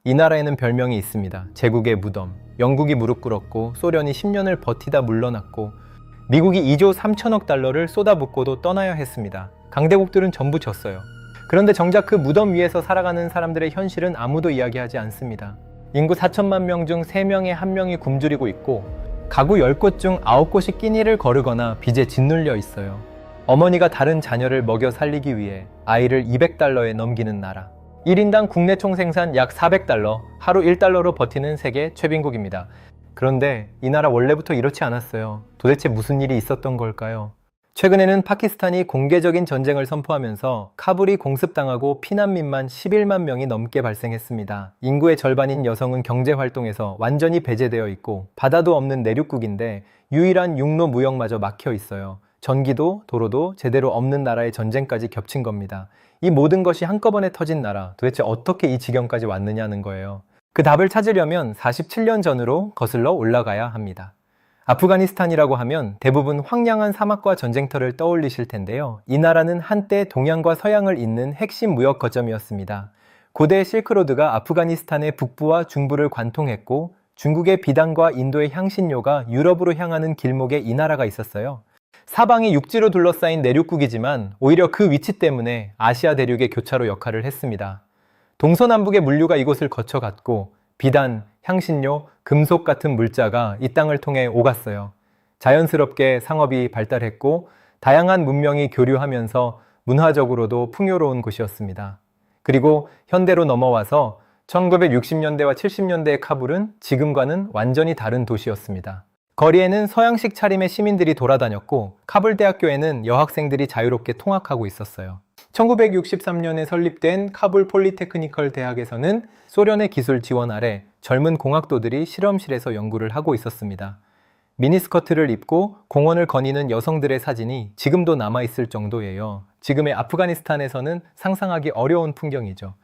이 나라에는 별명이 있습니다. 제국의 무덤. 영국이 무릎 꿇었고 소련이 10년을 버티다 물러났고 미국이 2조 3천억 달러를 쏟아붓고도 떠나야 했습니다. 강대국들은 전부 졌어요. 그런데 정작 그 무덤 위에서 살아가는 사람들의 현실은 아무도 이야기하지 않습니다. 인구 4천만 명 중 3명에 1명이 굶주리고 있고 가구 10곳 중 9곳이 끼니를 거르거나 빚에 짓눌려 있어요. 어머니가 다른 자녀를 먹여 살리기 위해 아이를 200달러에 넘기는 나라. 1인당 국내 총생산 약 400달러, 하루 1달러로 버티는 세계 최빈국입니다. 그런데 이 나라 원래부터 이렇지 않았어요. 도대체 무슨 일이 있었던 걸까요? 최근에는 파키스탄이 공개적인 전쟁을 선포하면서 카불이 공습당하고 피난민만 11만 명이 넘게 발생했습니다. 인구의 절반인 여성은 경제활동에서 완전히 배제되어 있고 바다도 없는 내륙국인데 유일한 육로 무역마저 막혀 있어요. 전기도 도로도 제대로 없는 나라의 전쟁까지 겹친 겁니다. 이 모든 것이 한꺼번에 터진 나라, 도대체 어떻게 이 지경까지 왔느냐는 거예요. 그 답을 찾으려면 47년 전으로 거슬러 올라가야 합니다. 아프가니스탄이라고 하면 대부분 황량한 사막과 전쟁터를 떠올리실 텐데요. 이 나라는 한때 동양과 서양을 잇는 핵심 무역 거점이었습니다. 고대 실크로드가 아프가니스탄의 북부와 중부를 관통했고 중국의 비단과 인도의 향신료가 유럽으로 향하는 길목에 이 나라가 있었어요. 사방이 육지로 둘러싸인 내륙국이지만 오히려 그 위치 때문에 아시아 대륙의 교차로 역할을 했습니다. 동서남북의 물류가 이곳을 거쳐갔고 비단, 향신료, 금속 같은 물자가 이 땅을 통해 오갔어요. 자연스럽게 상업이 발달했고 다양한 문명이 교류하면서 문화적으로도 풍요로운 곳이었습니다. 그리고 현대로 넘어와서 1960년대와 70년대의 카불은 지금과는 완전히 다른 도시였습니다. 거리에는 서양식 차림의 시민들이 돌아다녔고 카불 대학교에는 여학생들이 자유롭게 통학하고 있었어요. 1963년에 설립된 카불 폴리테크니컬 대학에서는 소련의 기술 지원 아래 젊은 공학도들이 실험실에서 연구를 하고 있었습니다. 미니스커트를 입고 공원을 거니는 여성들의 사진이 지금도 남아있을 정도예요. 지금의 아프가니스탄에서는 상상하기 어려운 풍경이죠.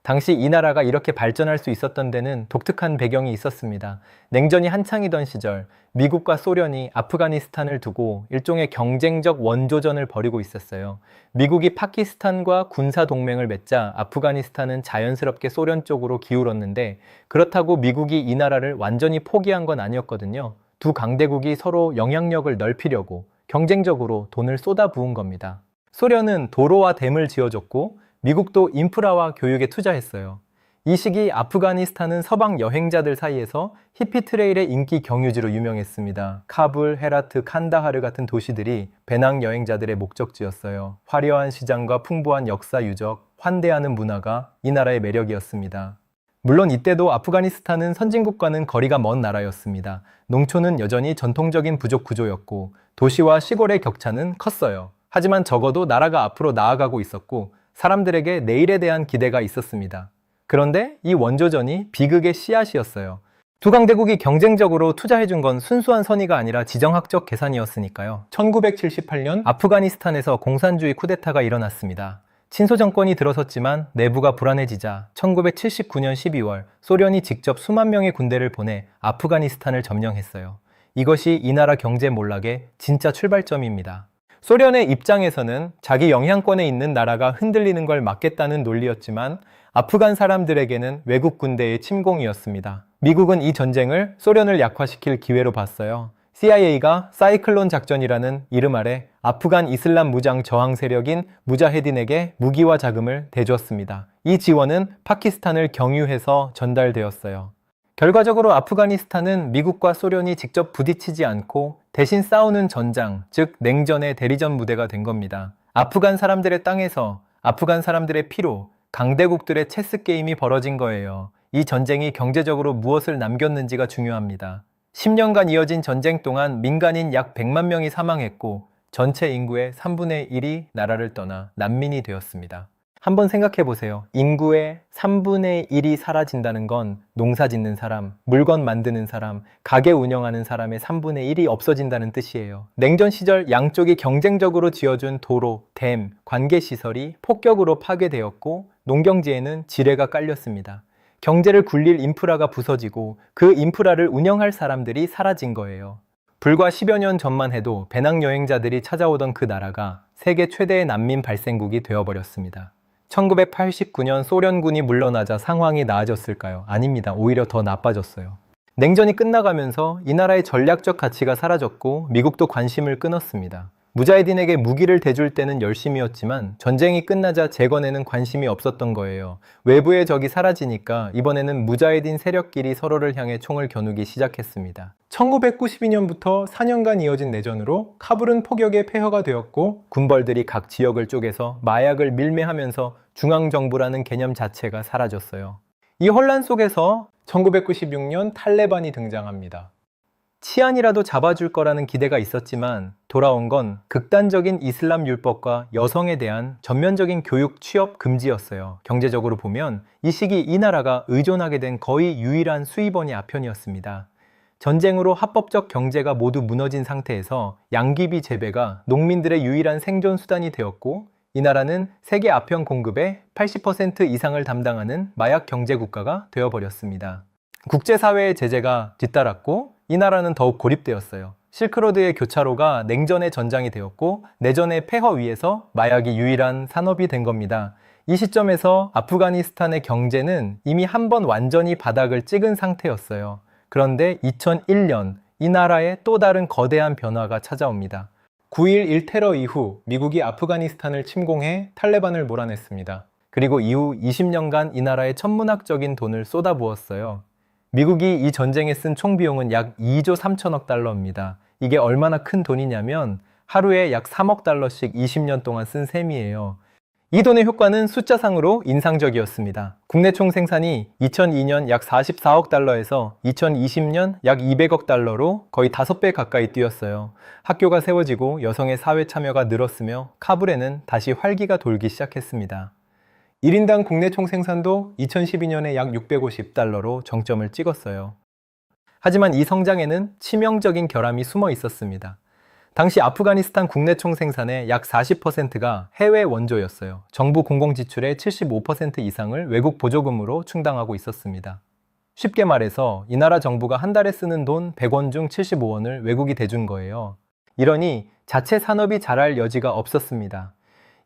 당시 이 나라가 이렇게 발전할 수 있었던 데는 독특한 배경이 있었습니다. 냉전이 한창이던 시절 미국과 소련이 아프가니스탄을 두고 일종의 경쟁적 원조전을 벌이고 있었어요. 미국이 파키스탄과 군사 동맹을 맺자 아프가니스탄은 자연스럽게 소련 쪽으로 기울었는데 그렇다고 미국이 이 나라를 완전히 포기한 건 아니었거든요. 두 강대국이 서로 영향력을 넓히려고 경쟁적으로 돈을 쏟아부은 겁니다. 소련은 도로와 댐을 지어줬고 미국도 인프라와 교육에 투자했어요. 이 시기 아프가니스탄은 서방 여행자들 사이에서 히피 트레일의 인기 경유지로 유명했습니다. 카불, 헤라트, 칸다하르 같은 도시들이 배낭 여행자들의 목적지였어요. 화려한 시장과 풍부한 역사 유적, 환대하는 문화가 이 나라의 매력이었습니다. 물론 이때도 아프가니스탄은 선진국과는 거리가 먼 나라였습니다. 농촌은 여전히 전통적인 부족 구조였고 도시와 시골의 격차는 컸어요. 하지만 적어도 나라가 앞으로 나아가고 있었고 사람들에게 내일에 대한 기대가 있었습니다. 그런데 이 원조전이 비극의 씨앗이었어요. 두 강대국이 경쟁적으로 투자해준 건 순수한 선의가 아니라 지정학적 계산이었으니까요. 1978년 아프가니스탄에서 공산주의 쿠데타가 일어났습니다. 친소 정권이 들어섰지만 내부가 불안해지자 1979년 12월 소련이 직접 수만 명의 군대를 보내 아프가니스탄을 점령했어요. 이것이 이 나라 경제 몰락의 진짜 출발점입니다. 소련의 입장에서는 자기 영향권에 있는 나라가 흔들리는 걸 막겠다는 논리였지만 아프간 사람들에게는 외국 군대의 침공이었습니다. 미국은 이 전쟁을 소련을 약화시킬 기회로 봤어요. CIA가 사이클론 작전이라는 이름 아래 아프간 이슬람 무장 저항 세력인 무자헤딘에게 무기와 자금을 대주었습니다. 이 지원은 파키스탄을 경유해서 전달되었어요. 결과적으로 아프가니스탄은 미국과 소련이 직접 부딪히지 않고 대신 싸우는 전장, 즉 냉전의 대리전 무대가 된 겁니다. 아프간 사람들의 땅에서 아프간 사람들의 피로 강대국들의 체스 게임이 벌어진 거예요. 이 전쟁이 경제적으로 무엇을 남겼는지가 중요합니다. 10년간 이어진 전쟁 동안 민간인 약 100만 명이 사망했고 전체 인구의 3분의 1이 나라를 떠나 난민이 되었습니다. 한번 생각해 보세요. 인구의 3분의 1이 사라진다는 건 농사 짓는 사람, 물건 만드는 사람, 가게 운영하는 사람의 3분의 1이 없어진다는 뜻이에요. 냉전 시절 양쪽이 경쟁적으로 지어준 도로, 댐, 관계시설이 폭격으로 파괴되었고 농경지에는 지뢰가 깔렸습니다. 경제를 굴릴 인프라가 부서지고 그 인프라를 운영할 사람들이 사라진 거예요. 불과 10여 년 전만 해도 배낭여행자들이 찾아오던 그 나라가 세계 최대의 난민 발생국이 되어버렸습니다. 1989년 소련군이 물러나자 상황이 나아졌을까요? 아닙니다. 오히려 더 나빠졌어요. 냉전이 끝나가면서 이 나라의 전략적 가치가 사라졌고 미국도 관심을 끊었습니다. 무자헤딘에게 무기를 대줄 때는 열심이었지만 전쟁이 끝나자 재건에는 관심이 없었던 거예요. 외부의 적이 사라지니까 이번에는 무자헤딘 세력끼리 서로를 향해 총을 겨누기 시작했습니다. 1992년부터 4년간 이어진 내전으로 카불은 폭격의 폐허가 되었고 군벌들이 각 지역을 쪼개서 마약을 밀매하면서 중앙정부라는 개념 자체가 사라졌어요. 이 혼란 속에서 1996년 탈레반이 등장합니다. 치안이라도 잡아줄 거라는 기대가 있었지만 돌아온 건 극단적인 이슬람 율법과 여성에 대한 전면적인 교육 취업 금지였어요. 경제적으로 보면 이 시기 이 나라가 의존하게 된 거의 유일한 수입원이 아편이었습니다. 전쟁으로 합법적 경제가 모두 무너진 상태에서 양귀비 재배가 농민들의 유일한 생존 수단이 되었고 이 나라는 세계 아편 공급의 80% 이상을 담당하는 마약 경제 국가가 되어버렸습니다. 국제사회의 제재가 뒤따랐고 이 나라는 더욱 고립되었어요. 실크로드의 교차로가 냉전의 전장이 되었고 내전의 폐허 위에서 마약이 유일한 산업이 된 겁니다. 이 시점에서 아프가니스탄의 경제는 이미 한 번 완전히 바닥을 찍은 상태였어요. 그런데 2001년 이 나라에 또 다른 거대한 변화가 찾아옵니다. 9.11 테러 이후 미국이 아프가니스탄을 침공해 탈레반을 몰아냈습니다. 그리고 이후 20년간 이 나라에 천문학적인 돈을 쏟아부었어요. 미국이 이 전쟁에 쓴 총 비용은 약 2조 3천억 달러입니다. 이게 얼마나 큰 돈이냐면 하루에 약 3억 달러씩 20년 동안 쓴 셈이에요. 이 돈의 효과는 숫자상으로 인상적이었습니다. 국내 총 생산이 2002년 약 44억 달러에서 2020년 약 200억 달러로 거의 5배 가까이 뛰었어요. 학교가 세워지고 여성의 사회 참여가 늘었으며 카불에는 다시 활기가 돌기 시작했습니다. 1인당 국내 총 생산도 2012년에 약 650달러로 정점을 찍었어요. 하지만 이 성장에는 치명적인 결함이 숨어 있었습니다. 당시 아프가니스탄 국내 총 생산의 약 40%가 해외 원조였어요. 정부 공공지출의 75% 이상을 외국 보조금으로 충당하고 있었습니다. 쉽게 말해서 이 나라 정부가 한 달에 쓰는 돈 100원 중 75원을 외국이 대준 거예요. 이러니 자체 산업이 자랄 여지가 없었습니다.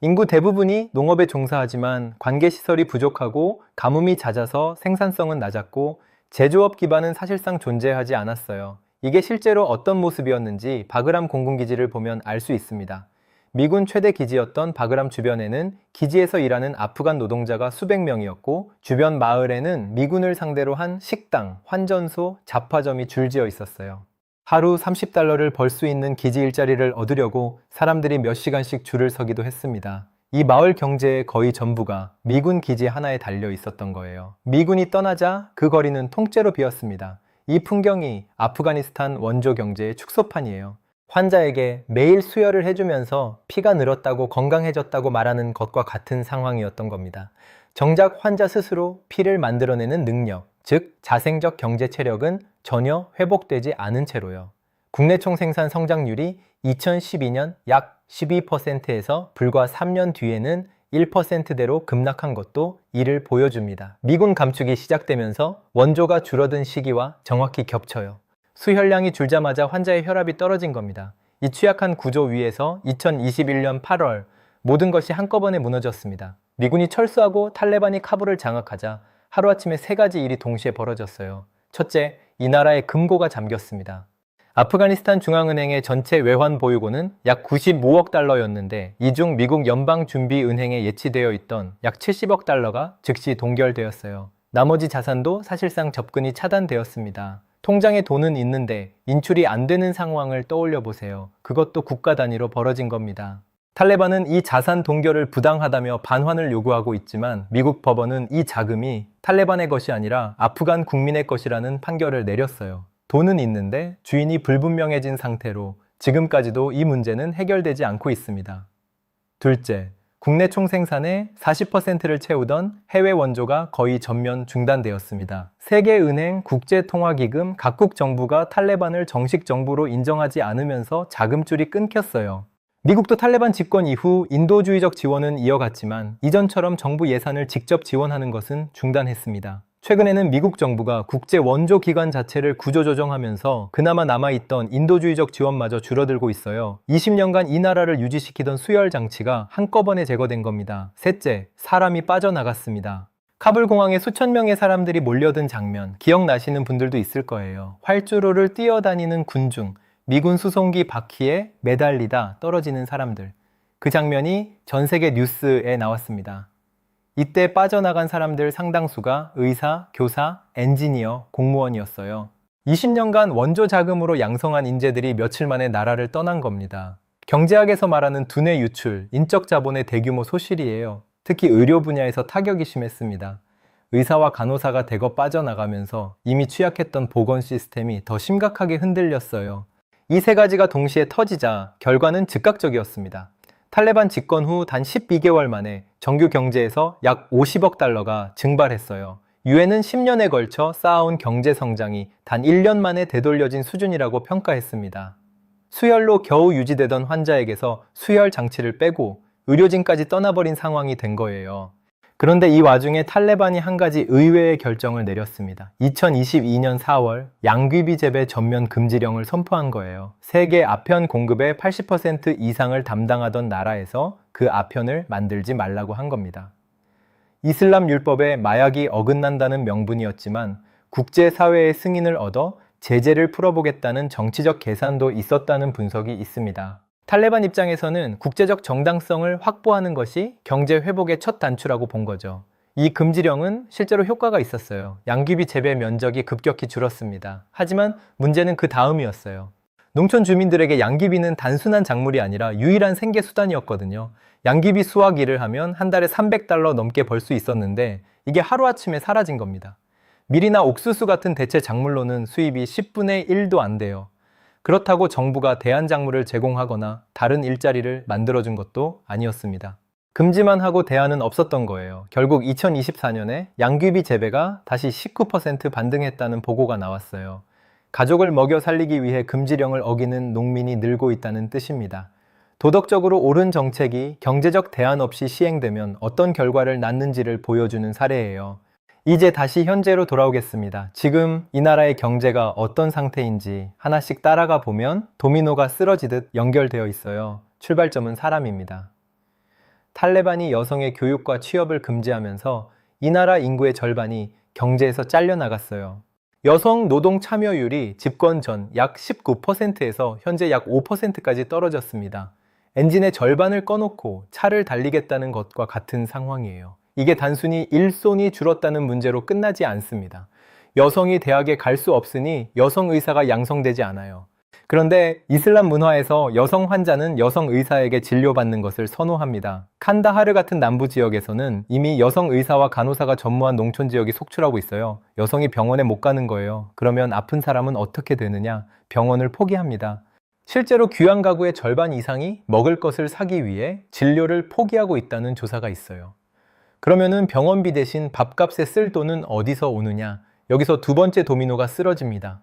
인구 대부분이 농업에 종사하지만 관계시설이 부족하고 가뭄이 잦아서 생산성은 낮았고 제조업 기반은 사실상 존재하지 않았어요. 이게 실제로 어떤 모습이었는지 바그람 공군기지를 보면 알 수 있습니다. 미군 최대 기지였던 바그람 주변에는 기지에서 일하는 아프간 노동자가 수백 명이었고 주변 마을에는 미군을 상대로 한 식당, 환전소, 잡화점이 줄지어 있었어요. 하루 30달러를 벌 수 있는 기지 일자리를 얻으려고 사람들이 몇 시간씩 줄을 서기도 했습니다. 이 마을 경제의 거의 전부가 미군 기지 하나에 달려 있었던 거예요. 미군이 떠나자 그 거리는 통째로 비었습니다. 이 풍경이 아프가니스탄 원조 경제의 축소판이에요. 환자에게 매일 수혈을 해주면서 피가 늘었다고 건강해졌다고 말하는 것과 같은 상황이었던 겁니다. 정작 환자 스스로 피를 만들어내는 능력, 즉 자생적 경제 체력은 전혀 회복되지 않은 채로요. 국내 총 생산 성장률이 2012년 약 12%에서 불과 3년 뒤에는 1%대로 급락한 것도 이를 보여줍니다. 미군 감축이 시작되면서 원조가 줄어든 시기와 정확히 겹쳐요. 수혈량이 줄자마자 환자의 혈압이 떨어진 겁니다. 이 취약한 구조 위에서 2021년 8월 모든 것이 한꺼번에 무너졌습니다. 미군이 철수하고 탈레반이 카불을 장악하자 하루아침에 3가지 일이 동시에 벌어졌어요. 첫째, 이 나라의 금고가 잠겼습니다. 아프가니스탄 중앙은행의 전체 외환 보유고는 약 95억 달러였는데 이 중 미국 연방준비은행에 예치되어 있던 약 70억 달러가 즉시 동결되었어요. 나머지 자산도 사실상 접근이 차단되었습니다. 통장에 돈은 있는데 인출이 안 되는 상황을 떠올려 보세요. 그것도 국가 단위로 벌어진 겁니다. 탈레반은 이 자산 동결을 부당하다며 반환을 요구하고 있지만 미국 법원은 이 자금이 탈레반의 것이 아니라 아프간 국민의 것이라는 판결을 내렸어요. 돈은 있는데 주인이 불분명해진 상태로 지금까지도 이 문제는 해결되지 않고 있습니다. 둘째, 국내 총생산의 40%를 채우던 해외 원조가 거의 전면 중단되었습니다. 세계은행, 국제통화기금, 각국 정부가 탈레반을 정식 정부로 인정하지 않으면서 자금줄이 끊겼어요. 미국도 탈레반 집권 이후 인도주의적 지원은 이어갔지만 이전처럼 정부 예산을 직접 지원하는 것은 중단했습니다. 최근에는 미국 정부가 국제 원조 기관 자체를 구조조정하면서 그나마 남아있던 인도주의적 지원마저 줄어들고 있어요. 20년간 이 나라를 유지시키던 수혈 장치가 한꺼번에 제거된 겁니다. 셋째, 사람이 빠져나갔습니다. 카불 공항에 수천 명의 사람들이 몰려든 장면 기억나시는 분들도 있을 거예요. 활주로를 뛰어다니는 군중, 미군 수송기 바퀴에 매달리다 떨어지는 사람들. 그 장면이 전 세계 뉴스에 나왔습니다. 이때 빠져나간 사람들 상당수가 의사, 교사, 엔지니어, 공무원이었어요. 20년간 원조 자금으로 양성한 인재들이 며칠 만에 나라를 떠난 겁니다. 경제학에서 말하는 두뇌 유출, 인적 자본의 대규모 소실이에요. 특히 의료 분야에서 타격이 심했습니다. 의사와 간호사가 대거 빠져나가면서 이미 취약했던 보건 시스템이 더 심각하게 흔들렸어요. 이 세 가지가 동시에 터지자 결과는 즉각적이었습니다. 탈레반 집권 후 단 12개월 만에 정규 경제에서 약 50억 달러가 증발했어요. 유엔은 10년에 걸쳐 쌓아온 경제 성장이 단 1년 만에 되돌려진 수준이라고 평가했습니다. 수혈로 겨우 유지되던 환자에게서 수혈 장치를 빼고 의료진까지 떠나버린 상황이 된 거예요. 그런데 이 와중에 탈레반이 한 가지 의외의 결정을 내렸습니다. 2022년 4월 양귀비 재배 전면 금지령을 선포한 거예요. 세계 아편 공급의 80% 이상을 담당하던 나라에서 그 아편을 만들지 말라고 한 겁니다. 이슬람 율법에 마약이 어긋난다는 명분이었지만 국제사회의 승인을 얻어 제재를 풀어보겠다는 정치적 계산도 있었다는 분석이 있습니다. 탈레반 입장에서는 국제적 정당성을 확보하는 것이 경제 회복의 첫 단추라고 본 거죠. 이 금지령은 실제로 효과가 있었어요. 양귀비 재배 면적이 급격히 줄었습니다. 하지만 문제는 그 다음이었어요. 농촌 주민들에게 양귀비는 단순한 작물이 아니라 유일한 생계 수단이었거든요. 양귀비 수확 일을 하면 한 달에 300달러 넘게 벌 수 있었는데 이게 하루아침에 사라진 겁니다. 밀이나 옥수수 같은 대체 작물로는 수입이 10분의 1도 안 돼요. 그렇다고 정부가 대안작물을 제공하거나 다른 일자리를 만들어준 것도 아니었습니다. 금지만 하고 대안은 없었던 거예요. 결국 2024년에 양귀비 재배가 다시 19% 반등했다는 보고가 나왔어요. 가족을 먹여 살리기 위해 금지령을 어기는 농민이 늘고 있다는 뜻입니다. 도덕적으로 옳은 정책이 경제적 대안 없이 시행되면 어떤 결과를 낳는지를 보여주는 사례예요. 이제 다시 현재로 돌아오겠습니다. 지금 이 나라의 경제가 어떤 상태인지 하나씩 따라가 보면 도미노가 쓰러지듯 연결되어 있어요. 출발점은 사람입니다. 탈레반이 여성의 교육과 취업을 금지하면서 이 나라 인구의 절반이 경제에서 잘려나갔어요. 여성 노동 참여율이 집권 전 약 19%에서 현재 약 5%까지 떨어졌습니다. 엔진의 절반을 꺼놓고 차를 달리겠다는 것과 같은 상황이에요. 이게 단순히 일손이 줄었다는 문제로 끝나지 않습니다. 여성이 대학에 갈 수 없으니 여성 의사가 양성되지 않아요. 그런데 이슬람 문화에서 여성 환자는 여성 의사에게 진료받는 것을 선호합니다. 칸다하르 같은 남부 지역에서는 이미 여성 의사와 간호사가 전무한 농촌 지역이 속출하고 있어요. 여성이 병원에 못 가는 거예요. 그러면 아픈 사람은 어떻게 되느냐? 병원을 포기합니다. 실제로 귀한 가구의 절반 이상이 먹을 것을 사기 위해 진료를 포기하고 있다는 조사가 있어요. 그러면은 병원비 대신 밥값에 쓸 돈은 어디서 오느냐? 여기서 두 번째 도미노가 쓰러집니다.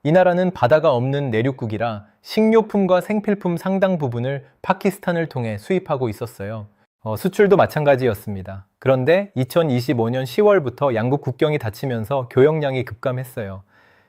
이 나라는 바다가 없는 내륙국이라 식료품과 생필품 상당 부분을 파키스탄을 통해 수입하고 있었어요. 수출도 마찬가지였습니다. 그런데 2025년 10월부터 양국 국경이 닫히면서 교역량이 급감했어요.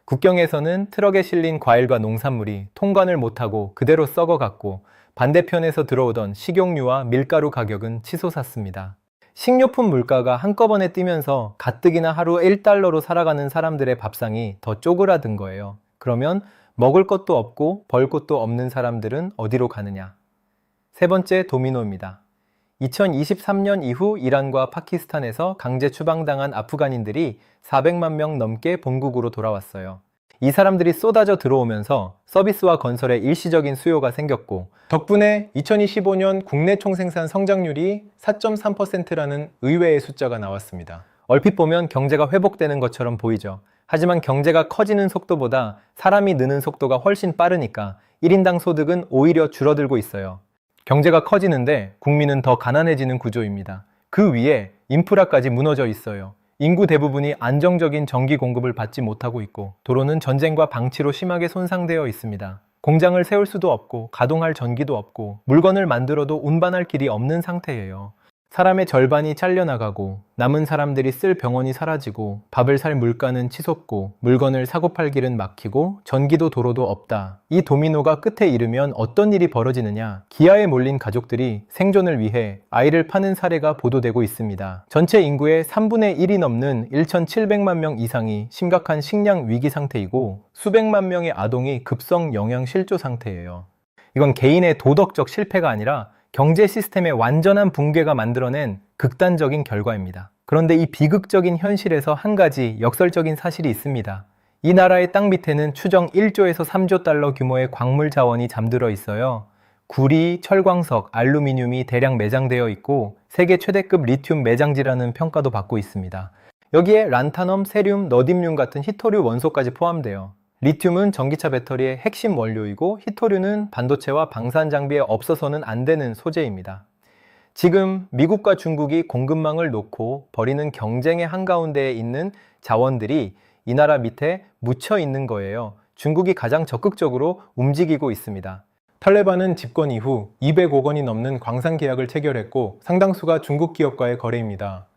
국경에서는 트럭에 실린 과일과 농산물이 통관을 못하고 그대로 썩어갔고 반대편에서 들어오던 식용유와 밀가루 가격은 치솟았습니다. 식료품 물가가 한꺼번에 뛰면서 가뜩이나 하루 1달러로 살아가는 사람들의 밥상이 더 쪼그라든 거예요. 그러면 먹을 것도 없고 벌 곳도 없는 사람들은 어디로 가느냐? 세 번째 도미노입니다. 2023년 이후 이란과 파키스탄에서 강제 추방당한 아프간인들이 400만 명 넘게 본국으로 돌아왔어요. 이 사람들이 쏟아져 들어오면서 서비스와 건설에 일시적인 수요가 생겼고 덕분에 2025년 국내 총생산 성장률이 4.3%라는 의외의 숫자가 나왔습니다. 얼핏 보면 경제가 회복되는 것처럼 보이죠. 하지만 경제가 커지는 속도보다 사람이 느는 속도가 훨씬 빠르니까 1인당 소득은 오히려 줄어들고 있어요. 경제가 커지는데 국민은 더 가난해지는 구조입니다. 그 위에 인프라까지 무너져 있어요. 인구 대부분이 안정적인 전기 공급을 받지 못하고 있고 도로는 전쟁과 방치로 심하게 손상되어 있습니다. 공장을 세울 수도 없고 가동할 전기도 없고 물건을 만들어도 운반할 길이 없는 상태예요. 사람의 절반이 잘려나가고 남은 사람들이 쓸 병원이 사라지고 밥을 살 물가는 치솟고 물건을 사고 팔 길은 막히고 전기도 도로도 없다. 이 도미노가 끝에 이르면 어떤 일이 벌어지느냐? 기아에 몰린 가족들이 생존을 위해 아이를 파는 사례가 보도되고 있습니다. 전체 인구의 3분의 1이 넘는 1,700만 명 이상이 심각한 식량 위기 상태이고 수백만 명의 아동이 급성 영양 실조 상태예요. 이건 개인의 도덕적 실패가 아니라 경제 시스템의 완전한 붕괴가 만들어낸 극단적인 결과입니다. 그런데 이 비극적인 현실에서 한 가지 역설적인 사실이 있습니다. 이 나라의 땅 밑에는 추정 1조에서 3조 달러 규모의 광물 자원이 잠들어 있어요. 구리, 철광석, 알루미늄이 대량 매장되어 있고 세계 최대급 리튬 매장지라는 평가도 받고 있습니다. 여기에 란타넘, 세륨, 너듐륨 같은 희토류 원소까지 포함돼요. 리튬은 전기차 배터리의 핵심 원료이고 히토류는 반도체와 방산 장비에 없어서는 안 되는 소재입니다. 지금 미국과 중국이 공급망을 놓고 벌이는 경쟁의 한가운데에 있는 자원들이 이 나라 밑에 묻혀 있는 거예요. 중국이 가장 적극적으로 움직이고 있습니다. 탈레반은 집권 이후 200억 원이 넘는 광산 계약을 체결했고 상당수가 중국 기업과의 거래입니다.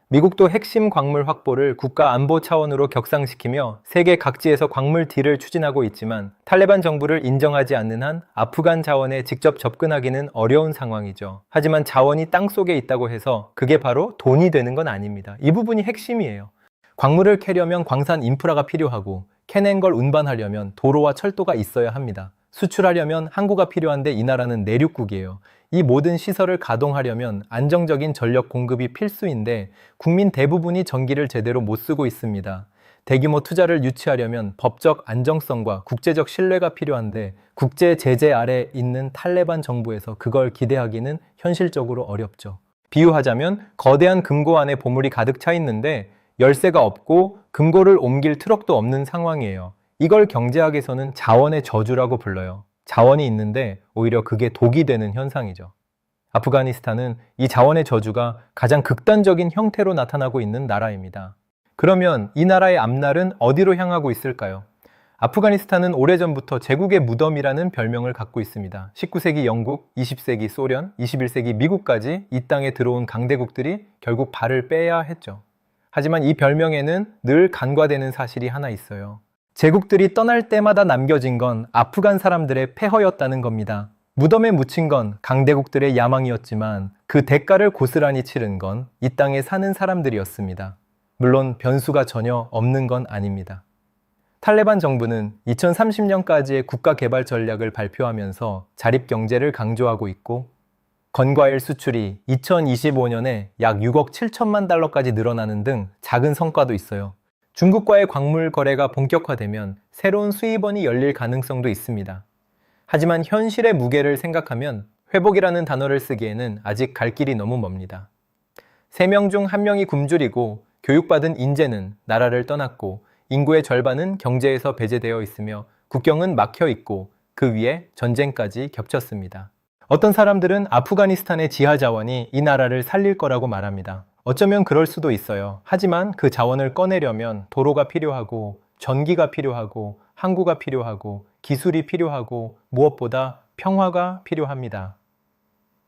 미국도 핵심 광물 확보를 국가 안보 차원으로 격상시키며 세계 각지에서 광물 딜을 추진하고 있지만 탈레반 정부를 인정하지 않는 한 아프간 자원에 직접 접근하기는 어려운 상황이죠. 하지만 자원이 땅속에 있다고 해서 그게 바로 돈이 되는 건 아닙니다. 이 부분이 핵심이에요. 광물을 캐려면 광산 인프라가 필요하고 캐낸 걸 운반하려면 도로와 철도가 있어야 합니다. 수출하려면 항구가 필요한데 이 나라는 내륙국이에요. 이 모든 시설을 가동하려면 안정적인 전력 공급이 필수인데 국민 대부분이 전기를 제대로 못 쓰고 있습니다. 대규모 투자를 유치하려면 법적 안정성과 국제적 신뢰가 필요한데 국제 제재 아래 있는 탈레반 정부에서 그걸 기대하기는 현실적으로 어렵죠. 비유하자면 거대한 금고 안에 보물이 가득 차 있는데 열쇠가 없고 금고를 옮길 트럭도 없는 상황이에요. 이걸 경제학에서는 자원의 저주라고 불러요. 자원이 있는데 오히려 그게 독이 되는 현상이죠. 아프가니스탄은 이 자원의 저주가 가장 극단적인 형태로 나타나고 있는 나라입니다. 그러면 이 나라의 앞날은 어디로 향하고 있을까요? 아프가니스탄은 오래전부터 제국의 무덤이라는 별명을 갖고 있습니다. 19세기 영국, 20세기 소련, 21세기 미국까지 이 땅에 들어온 강대국들이 결국 발을 빼야 했죠. 하지만 이 별명에는 늘 간과되는 사실이 하나 있어요. 제국들이 떠날 때마다 남겨진 건 아프간 사람들의 폐허였다는 겁니다. 무덤에 묻힌 건 강대국들의 야망이었지만 그 대가를 고스란히 치른 건 이 땅에 사는 사람들이었습니다. 물론 변수가 전혀 없는 건 아닙니다. 탈레반 정부는 2030년까지의 국가 개발 전략을 발표하면서 자립경제를 강조하고 있고 건과일 수출이 2025년에 약 6억 7천만 달러까지 늘어나는 등 작은 성과도 있어요. 중국과의 광물 거래가 본격화되면 새로운 수입원이 열릴 가능성도 있습니다. 하지만 현실의 무게를 생각하면 회복이라는 단어를 쓰기에는 아직 갈 길이 너무 멉니다. 3명 중 1명이 굶주리고 교육받은 인재는 나라를 떠났고 인구의 절반은 경제에서 배제되어 있으며 국경은 막혀 있고 그 위에 전쟁까지 겹쳤습니다. 어떤 사람들은 아프가니스탄의 지하 자원이 이 나라를 살릴 거라고 말합니다. 어쩌면 그럴 수도 있어요. 하지만 그 자원을 꺼내려면 도로가 필요하고 전기가 필요하고 항구가 필요하고 기술이 필요하고 무엇보다 평화가 필요합니다.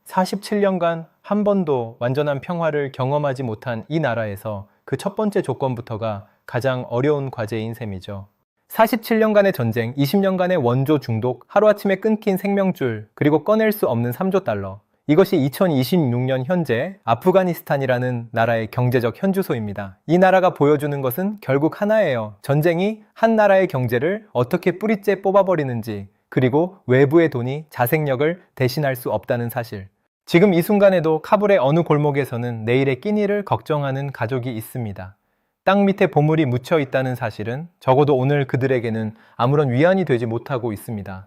47년간 한 번도 완전한 평화를 경험하지 못한 이 나라에서 그 첫 번째 조건부터가 가장 어려운 과제인 셈이죠. 47년간의 전쟁, 20년간의 원조 중독, 하루아침에 끊긴 생명줄, 그리고 꺼낼 수 없는 3조 달러. 이것이 2026년 현재 아프가니스탄이라는 나라의 경제적 현주소입니다. 이 나라가 보여주는 것은 결국 하나예요. 전쟁이 한 나라의 경제를 어떻게 뿌리째 뽑아버리는지, 그리고 외부의 돈이 자생력을 대신할 수 없다는 사실. 지금 이 순간에도 카불의 어느 골목에서는 내일의 끼니를 걱정하는 가족이 있습니다. 땅 밑에 보물이 묻혀 있다는 사실은 적어도 오늘 그들에게는 아무런 위안이 되지 못하고 있습니다.